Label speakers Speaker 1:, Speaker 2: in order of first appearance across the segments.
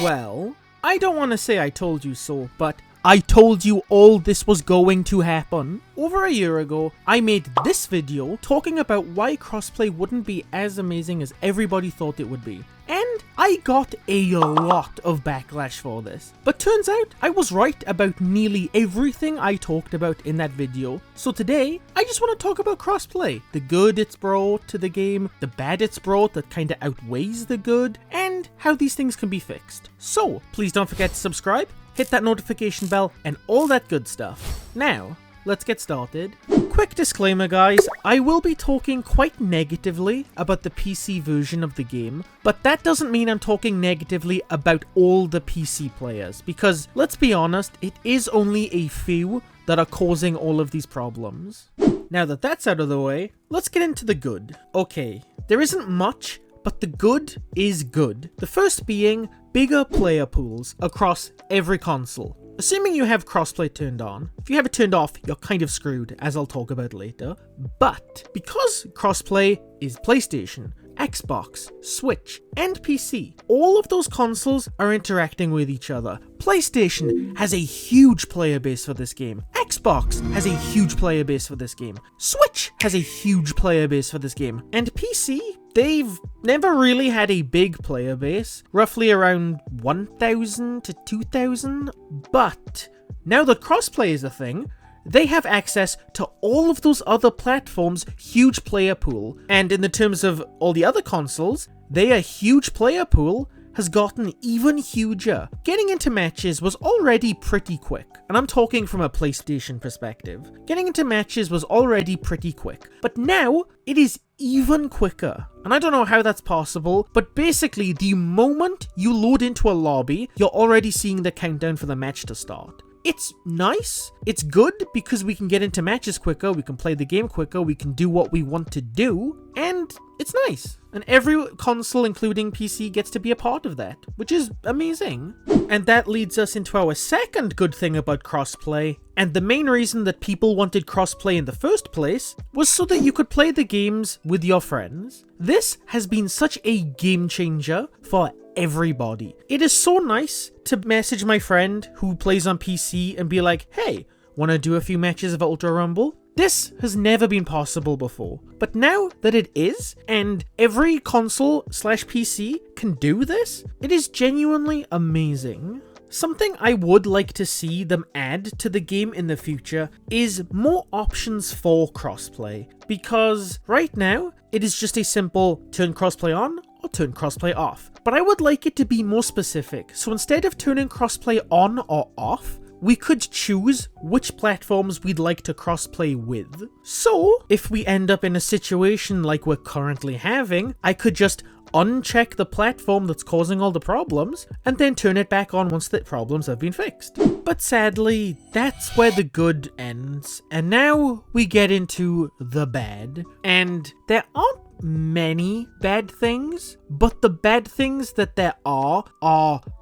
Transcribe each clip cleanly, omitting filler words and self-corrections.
Speaker 1: Well, I don't want to say I told you so, but I told you all this was going to happen. Over a year ago, I made this video talking about why crossplay wouldn't be as amazing as everybody thought it would be. And I got a lot of backlash for this. But turns out I was right about nearly everything I talked about in that video. So today, I just want to talk about crossplay. The good it's brought to the game, the bad it's brought that kinda outweighs the good, and how these things can be fixed. So, please don't forget to subscribe, hit that notification bell, and all that good stuff. Now, let's get started. Quick disclaimer guys, I will be talking quite negatively about the PC version of the game, but that doesn't mean I'm talking negatively about all the PC players, because let's be honest, it is only a few that are causing all of these problems. Now that that's out of the way, let's get into the good. Okay, there isn't much, but the good is good. The first being bigger player pools across every console. Assuming you have crossplay turned on. If you have it turned off, you're kind of screwed, as I'll talk about later. But because crossplay is PlayStation, Xbox, Switch, and PC, all of those consoles are interacting with each other. PlayStation has a huge player base for this game. Xbox has a huge player base for this game. Switch has a huge player base for this game. And PC, they've never really had a big player base, roughly around 1,000 to 2,000, but now that crossplay is a thing, they have access to all of those other platforms' huge player pool, and in the terms of all the other consoles, their huge player pool has gotten even huger. Getting into matches was already pretty quick, and I'm talking from a PlayStation perspective. Getting into matches was already pretty quick, but now it is even quicker. And I don't know how that's possible, but basically the moment you load into a lobby, you're already seeing the countdown for the match to start. It's nice, it's good because we can get into matches quicker, we can play the game quicker, we can do what we want to do, and it's nice. And every console, including PC, gets to be a part of that, which is amazing. And that leads us into our second good thing about crossplay, and the main reason that people wanted crossplay in the first place was so that you could play the games with your friends. This has been such a game changer for everybody. It is so nice to message my friend who plays on PC and be like, hey, wanna do a few matches of Ultra Rumble? This has never been possible before, but now that it is, and every console/PC can do this, it is genuinely amazing. Something I would like to see them add to the game in the future is more options for crossplay, because right now, it is just a simple turn crossplay on or turn crossplay off. But I would like it to be more specific, so instead of turning crossplay on or off, we could choose which platforms we'd like to crossplay with. So, if we end up in a situation like we're currently having, I could just uncheck the platform that's causing all the problems, and then turn it back on once the problems have been fixed. But sadly, that's where the good ends, and now we get into the bad. And there aren't many bad things, but the bad things that there are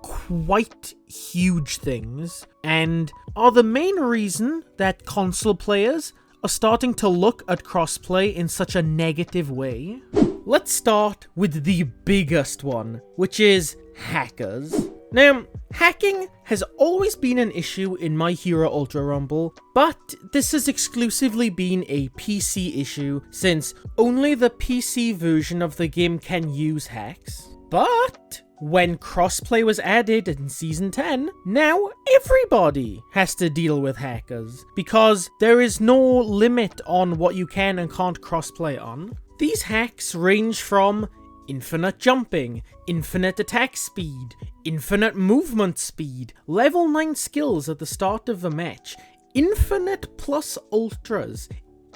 Speaker 1: quite huge things, and are the main reason that console players are starting to look at crossplay in such a negative way. Let's start with the biggest one, which is hackers. Now, hacking has always been an issue in My Hero Ultra Rumble, but this has exclusively been a PC issue since only the PC version of the game can use hacks. But when crossplay was added in Season 10, now everybody has to deal with hackers, because there is no limit on what you can and can't crossplay on. These hacks range from infinite jumping, infinite attack speed, infinite movement speed, level 9 skills at the start of a match, infinite plus ultras,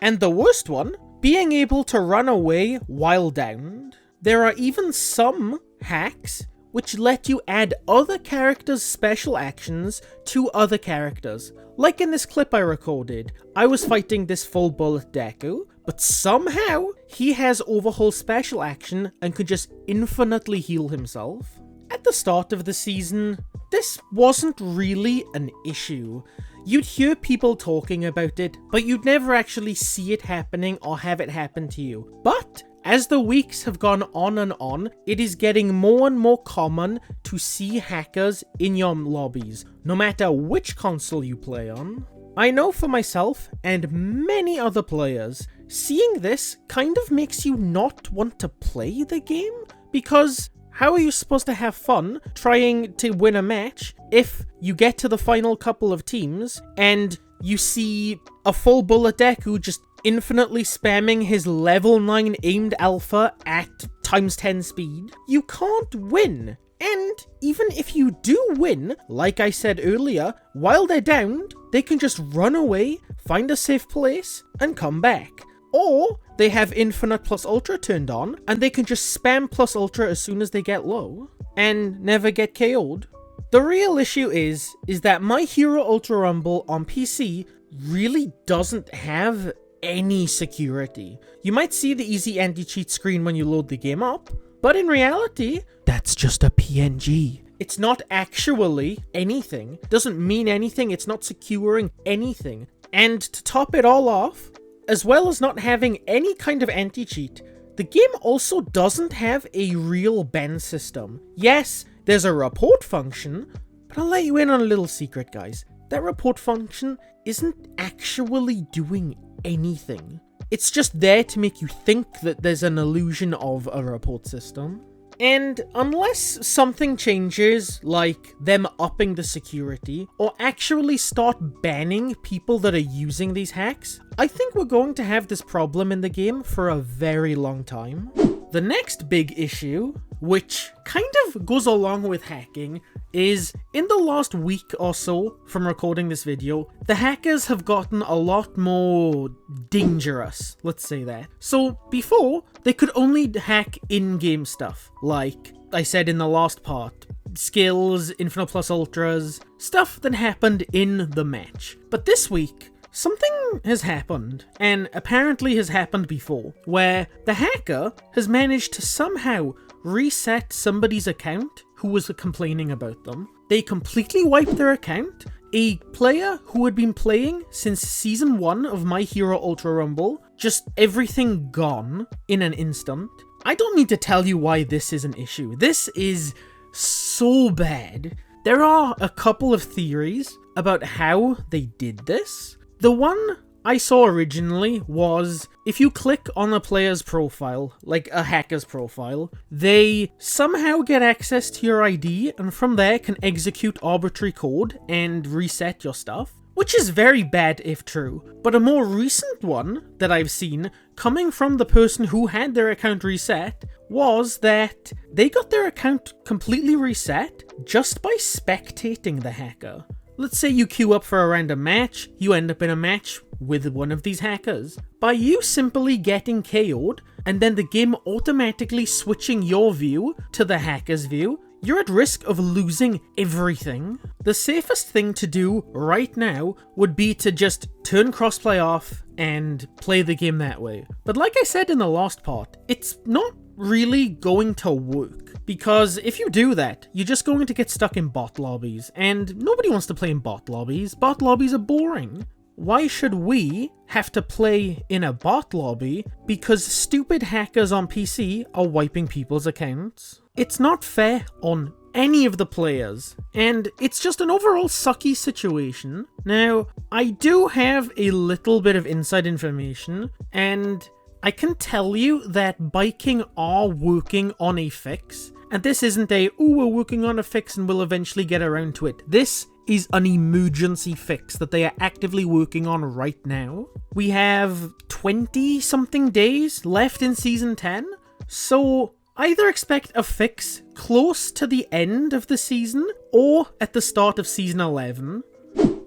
Speaker 1: and the worst one, being able to run away while downed. There are even some hacks which let you add other characters' special actions to other characters. Like in this clip I recorded, I was fighting this full bullet Deku, but somehow he has overhaul special action and could just infinitely heal himself. At the start of the season, this wasn't really an issue. You'd hear people talking about it, but you'd never actually see it happening or have it happen to you. But as the weeks have gone on and on, it is getting more and more common to see hackers in your lobbies, no matter which console you play on. I know for myself, and many other players, seeing this kind of makes you not want to play the game, because how are you supposed to have fun trying to win a match if you get to the final couple of teams and you see a full bullet Deku just infinitely spamming his level 9 aimed alpha at ×10 speed? You can't win. And even if you do win, like I said earlier, while they're downed, they can just run away, find a safe place, and come back. Or they have infinite plus ultra turned on, and they can just spam plus ultra as soon as they get low, and never get KO'd. The real issue is that My Hero Ultra Rumble on PC really doesn't have any security. You might see the easy anti-cheat screen when you load the game up, but in reality, that's just a PNG. It's not actually anything. Doesn't mean anything. It's not securing anything. And to top it all off, as well as not having any kind of anti-cheat, the game also doesn't have a real ban system. Yes, there's a report function, but I'll let you in on a little secret, guys. That report function isn't actually doing anything. It's just there to make you think that there's an illusion of a report system. And unless something changes, like them upping the security, or actually start banning people that are using these hacks, I think we're going to have this problem in the game for a very long time. The next big issue, which kind of goes along with hacking, is in the last week or so from recording this video, the hackers have gotten a lot more dangerous, let's say that. So before, they could only hack in-game stuff, like I said in the last part, skills, infinite plus ultras, stuff that happened in the match. But this week, something has happened, and apparently has happened before, where the hacker has managed to somehow reset somebody's account who was complaining about them. They completely wiped their account. A player who had been playing since Season 1 of My Hero Ultra Rumble, just everything gone in an instant. I don't need to tell you why this is an issue. This is so bad. There are a couple of theories about how they did this. The one I saw originally was, if you click on a player's profile, like a hacker's profile, they somehow get access to your ID and from there can execute arbitrary code and reset your stuff, which is very bad if true. But a more recent one that I've seen coming from the person who had their account reset was that they got their account completely reset just by spectating the hacker. Let's say you queue up for a random match, you end up in a match with one of these hackers. By you simply getting KO'd, and then the game automatically switching your view to the hacker's view, you're at risk of losing everything. The safest thing to do right now would be to just turn crossplay off and play the game that way. But like I said in the last part, it's not really going to work. Because if you do that, you're just going to get stuck in bot lobbies, and nobody wants to play in bot lobbies. Bot lobbies are boring. Why should we have to play in a bot lobby because stupid hackers on PC are wiping people's accounts? It's not fair on any of the players, and it's just an overall sucky situation. Now, I do have a little bit of inside information, and I can tell you that Byking are working on a fix. And this isn't a, ooh, we're working on a fix and we'll eventually get around to it. This is an emergency fix that they are actively working on right now. We have 20-something days left in Season 10, so either expect a fix close to the end of the season or at the start of Season 11.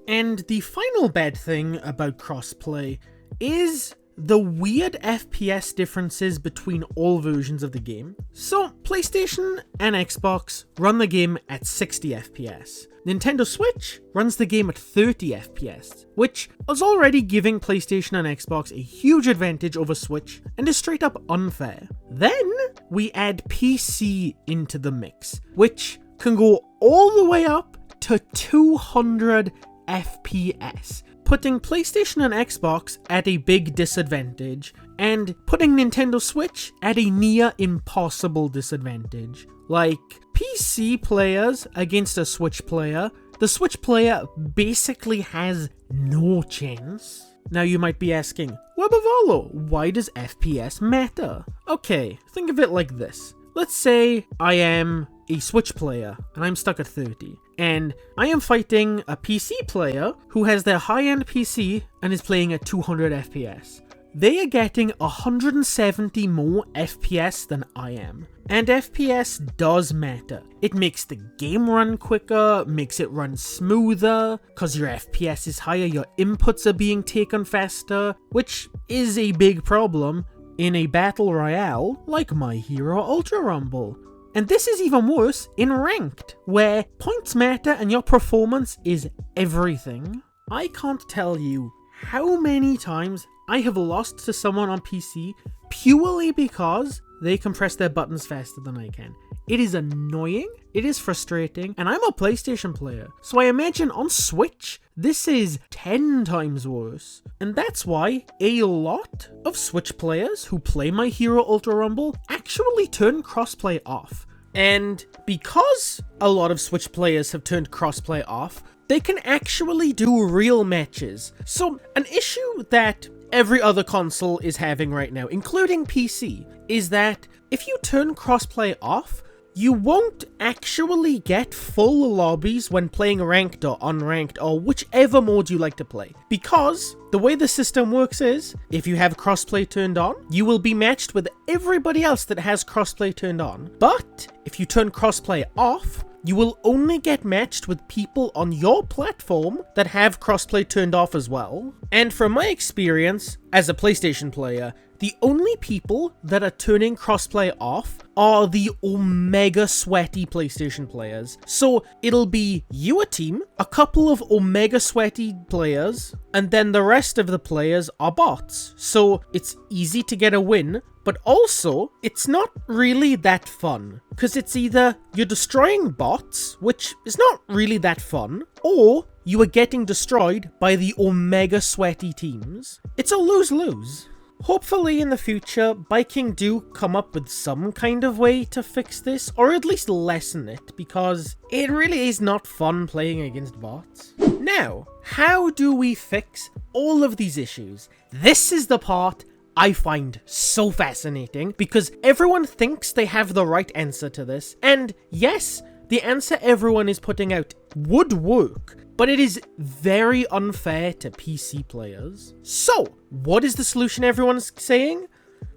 Speaker 1: And the final bad thing about crossplay is the weird FPS differences between all versions of the game. So, PlayStation and Xbox run the game at 60 FPS. Nintendo Switch runs the game at 30 FPS, which is already giving PlayStation and Xbox a huge advantage over Switch and is straight up unfair. Then, we add PC into the mix, which can go all the way up to 200 FPS. putting PlayStation and Xbox at a big disadvantage, and putting Nintendo Switch at a near impossible disadvantage. Like, PC players against a Switch player, the Switch player basically has no chance. Now you might be asking, Webavolo, why does FPS matter? Okay, think of it like this. Let's say I am a Switch player and I'm stuck at 30, and I am fighting a PC player who has their high-end PC and is playing at 200 FPS. They are getting 170 more FPS than I am. And FPS does matter. It makes the game run quicker, makes it run smoother, cause your FPS is higher, your inputs are being taken faster, which is a big problem in a battle royale like My Hero Ultra Rumble. And this is even worse in ranked, where points matter and your performance is everything. I can't tell you how many times I have lost to someone on PC purely because they compress their buttons faster than I can. It is annoying, it is frustrating, and I'm a PlayStation player, so I imagine on Switch, this is 10 times worse. And that's why a lot of Switch players who play My Hero Ultra Rumble actually turn crossplay off. And because a lot of Switch players have turned crossplay off, they can actually do real matches. So an issue that every other console is having right now, including PC, is that if you turn crossplay off, you won't actually get full lobbies when playing ranked or unranked or whichever mode you like to play. Because the way the system works is, if you have crossplay turned on, you will be matched with everybody else that has crossplay turned on. But if you turn crossplay off, you will only get matched with people on your platform that have crossplay turned off as well. And from my experience as a PlayStation player, the only people that are turning crossplay off are the omega sweaty PlayStation players. So it'll be you a team, a couple of omega sweaty players, and then the rest of the players are bots. So it's easy to get a win, but also it's not really that fun. Because it's either you're destroying bots, which is not really that fun, or you are getting destroyed by the omega sweaty teams. It's a lose-lose. Hopefully in the future, Byking do come up with some kind of way to fix this, or at least lessen it, because it really is not fun playing against bots. Now, how do we fix all of these issues? This is the part I find so fascinating, because everyone thinks they have the right answer to this, and yes, the answer everyone is putting out would work, but it is very unfair to PC players. So, what is the solution everyone's saying?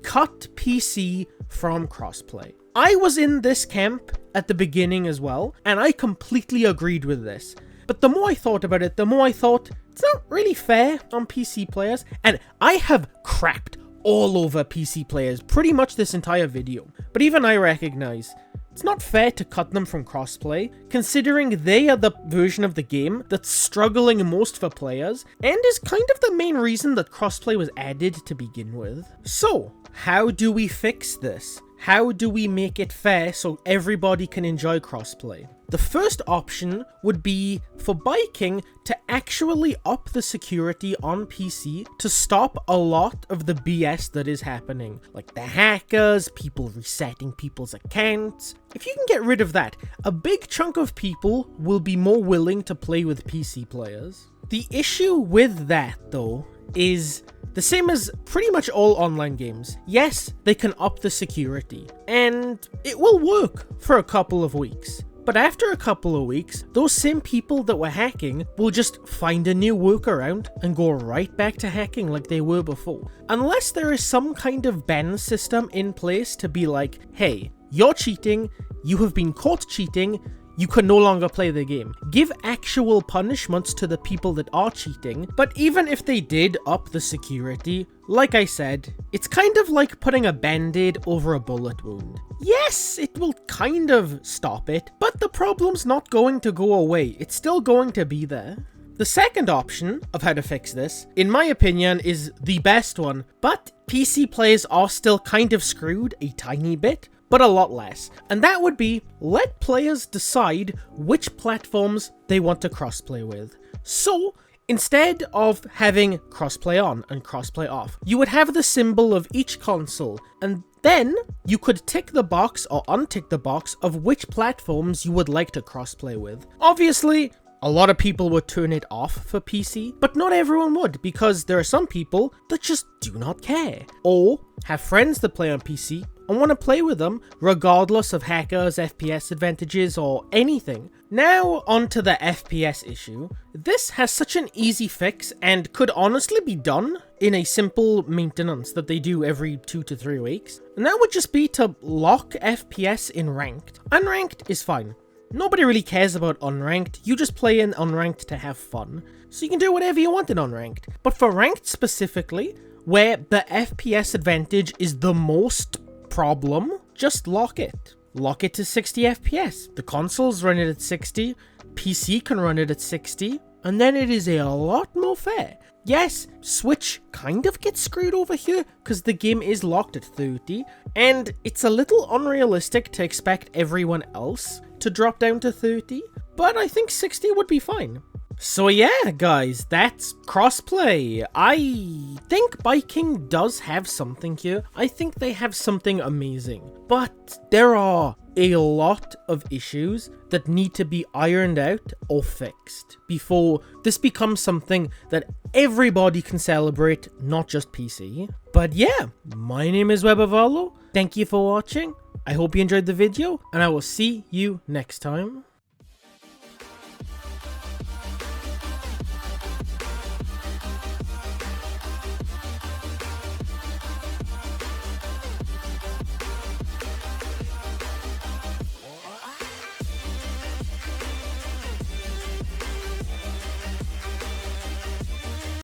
Speaker 1: Cut PC from crossplay. I was in this camp at the beginning as well, and I completely agreed with this. But the more I thought about it, the more I thought, it's not really fair on PC players, and I have crapped all over PC players pretty much this entire video. But even I recognize, it's not fair to cut them from crossplay, considering they are the version of the game that's struggling most for players, and is kind of the main reason that crossplay was added to begin with. So, how do we fix this? How do we make it fair so everybody can enjoy crossplay? The first option would be for Byking to actually up the security on PC to stop a lot of the BS that is happening, like the hackers, people resetting people's accounts. If you can get rid of that, a big chunk of people will be more willing to play with PC players. The issue with that, though, is the same as pretty much all online games. Yes, they can up the security, and it will work for a couple of weeks. But after a couple of weeks, those same people that were hacking will just find a new workaround and go right back to hacking like they were before. Unless there is some kind of ban system in place to be like, hey, you're cheating, you have been caught cheating, you can no longer play the game. Give actual punishments to the people that are cheating, but even if they did up the security, like I said, it's kind of like putting a band-aid over a bullet wound. Yes, it will kind of stop it, but the problem's not going to go away. It's still going to be there. The second option of how to fix this, in my opinion, is the best one, but PC players are still kind of screwed a tiny bit, but a lot less. And that would be, let players decide which platforms they want to crossplay with. So, Instead of having crossplay on and crossplay off, you would have the symbol of each console, and then you could tick the box or untick the box of which platforms you would like to crossplay with. Obviously, a lot of people would turn it off for PC, but not everyone would, because there are some people that just do not care, or have friends that play on PC and want to play with them regardless of hackers, FPS advantages, or anything. Now onto the FPS issue. This has such an easy fix and could honestly be done in a simple maintenance that they do every 2 to 3 weeks. And that would just be to lock FPS in ranked. Unranked is fine. Nobody really cares about unranked, you just play in unranked to have fun. So you can do whatever you want in unranked. But for ranked specifically, where the FPS advantage is the most problem, just lock it. Lock it to 60 FPS. The consoles run it at 60, PC can run it at 60, and then it is a lot more fair. Yes, Switch kind of gets screwed over here because the game is locked at 30, and it's a little unrealistic to expect everyone else to drop down to 30, but I think 60 would be fine. So yeah, guys, that's crossplay. I think Byking does have something here. I think they have something amazing, but there are a lot of issues that need to be ironed out or fixed before this becomes something that everybody can celebrate, not just PC. But yeah, my name is Webervarlo. Thank you for watching. I hope you enjoyed the video, and I will see you next time.